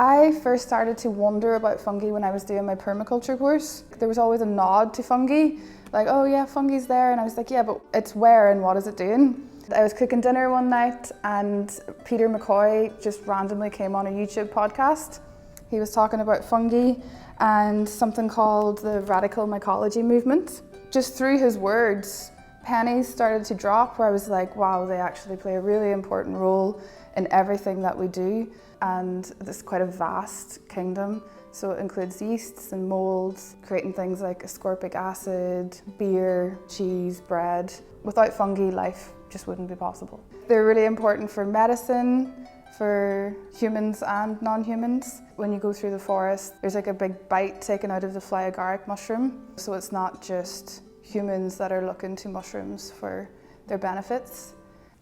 I first started to wonder about fungi when I was doing my permaculture course. There was always a nod to fungi, like, oh yeah, fungi's there. And I was like, yeah, but it's where and what is it doing? I was cooking dinner one night and Peter McCoy just randomly came on a YouTube podcast. He was talking about fungi and something called the radical mycology movement. Just through his words, pennies started to drop where I was like, wow, they actually play a really important role in everything that we do. And this is quite a vast kingdom. So it includes yeasts and molds, creating things like ascorbic acid, beer, cheese, bread. Without fungi, life just wouldn't be possible. They're really important for medicine, for humans and non-humans. When you go through the forest, there's like a big bite taken out of the fly agaric mushroom. So it's not just humans that are looking to mushrooms for their benefits.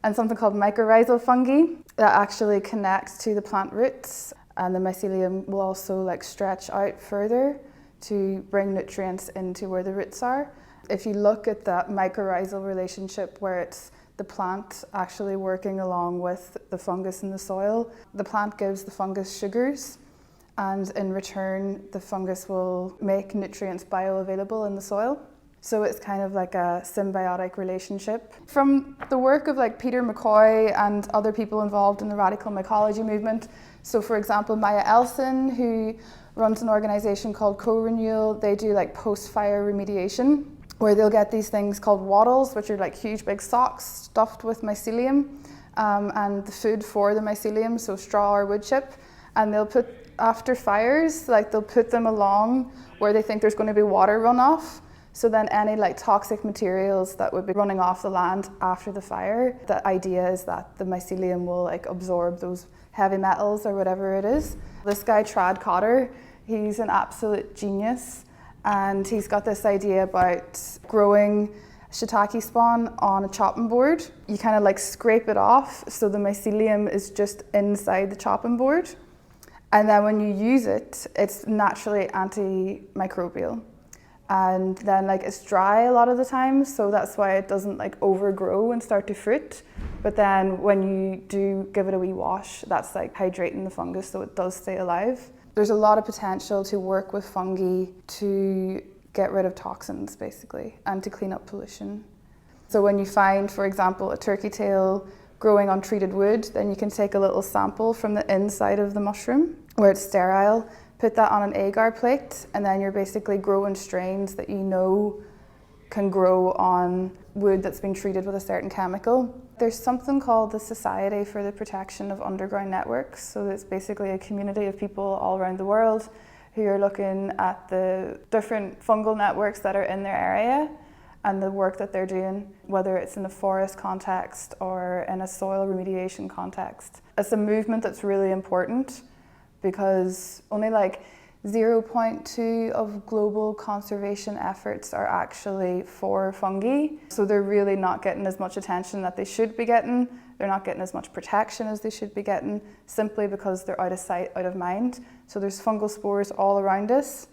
And something called mycorrhizal fungi that actually connects to the plant roots, and the mycelium will also stretch out further to bring nutrients into where the roots are. If you look at that mycorrhizal relationship where it's the plant actually working along with the fungus in the soil, the plant gives the fungus sugars, and in return the fungus will make nutrients bioavailable in the soil. So it's kind of like a symbiotic relationship. From the work of Peter McCoy and other people involved in the radical mycology movement, so for example Maya Elson, who runs an organisation called Co-Renewal, they do post-fire remediation, where they'll get these things called wattles, which are huge big socks stuffed with mycelium and the food for the mycelium, so straw or wood chip, and they'll put, after fires, they'll put them along where they think there's going to be water runoff. So then any toxic materials that would be running off the land after the fire, the idea is that the mycelium will absorb those heavy metals or whatever it is. This guy, Trad Cotter, he's an absolute genius, and he's got this idea about growing shiitake spawn on a chopping board. You kind of scrape it off so the mycelium is just inside the chopping board. And then when you use it, it's naturally antimicrobial. And then it's dry a lot of the time, so that's why it doesn't overgrow and start to fruit. But then when you do give it a wee wash, that's hydrating the fungus so it does stay alive. There's a lot of potential to work with fungi to get rid of toxins basically and to clean up pollution. So when you find, for example, a turkey tail growing on treated wood, then you can take a little sample from the inside of the mushroom where it's sterile, put that on an agar plate, and then you're basically growing strains that you know can grow on wood that's been treated with a certain chemical. There's something called the Society for the Protection of Underground Networks. So it's basically a community of people all around the world who are looking at the different fungal networks that are in their area and the work that they're doing, whether it's in a forest context or in a soil remediation context. It's a movement that's really important, because only 0.2 of global conservation efforts are actually for fungi. So they're really not getting as much attention that they should be getting. They're not getting as much protection as they should be getting, simply because they're out of sight, out of mind. So there's fungal spores all around us.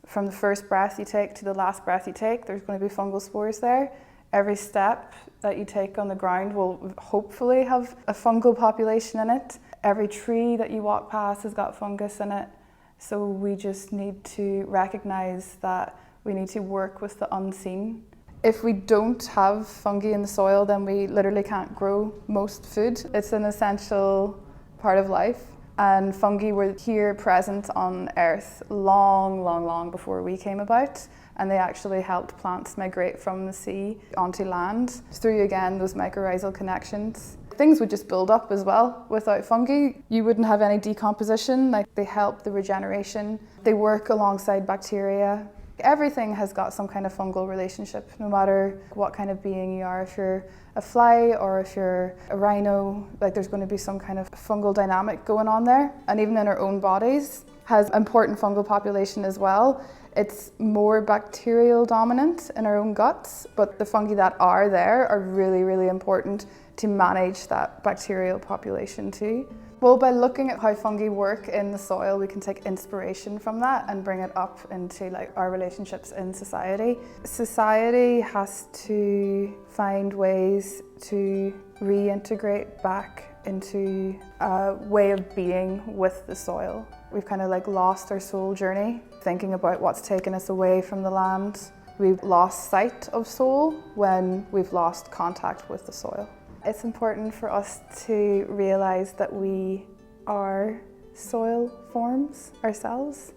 From the first breath you take to the last breath you take, there's going to be fungal spores there. Every step that you take on the ground will hopefully have a fungal population in it. Every tree that you walk past has got fungus in it. So we just need to recognize that we need to work with the unseen. If we don't have fungi in the soil, then we literally can't grow most food. It's an essential part of life. And fungi were here present on Earth long before we came about. And they actually helped plants migrate from the sea onto land through, again, those mycorrhizal connections. Things would just build up as well. Without fungi, you wouldn't have any decomposition. They help the regeneration. They work alongside bacteria. Everything has got some kind of fungal relationship, no matter what kind of being you are. If you're a fly or if you're a rhino, there's going to be some kind of fungal dynamic going on there. And even in our own bodies, has important fungal population as well. It's more bacterial dominant in our own guts, but the fungi that are there are really important to manage that bacterial population too. Well, by looking at how fungi work in the soil, we can take inspiration from that and bring it up into our relationships in society. Society has to find ways to reintegrate back into a way of being with the soil. We've kind of like lost our soul journey, thinking about what's taken us away from the land. We've lost sight of soul when we've lost contact with the soil. It's important for us to realise that we are soil forms ourselves.